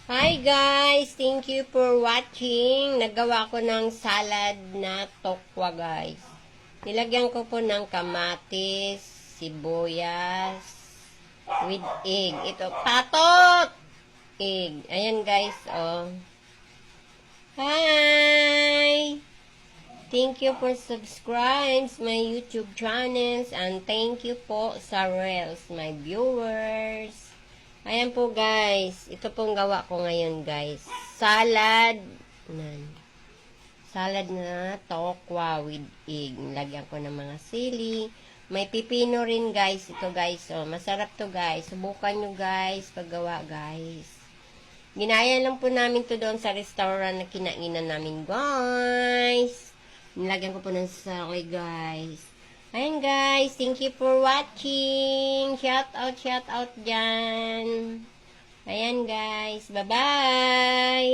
Hi guys! Thank you for watching. Naggawa ko ng salad na tokwa guys. Nilagyan ko po ng kamatis, sibuyas, with egg. Ito, tatot! Egg. Ayan guys, oh. Hi! Thank you for subscribe my YouTube channels and thank you po sa Reels, my viewers. Ayan po guys, ito pong gawa ko ngayon guys. Salad na tokwa with egg. Lagyan ko ng mga sili. May pipino rin guys. Ito guys, oh, masarap to guys. Subukan nyo guys, paggawa guys. Ginaya lang po namin to doon sa restaurant na kinainan namin guys. Nilagyan ko po ng sali guys. Ayan guys, thank you for watching. Shout out dyan. Ayan guys, bye-bye.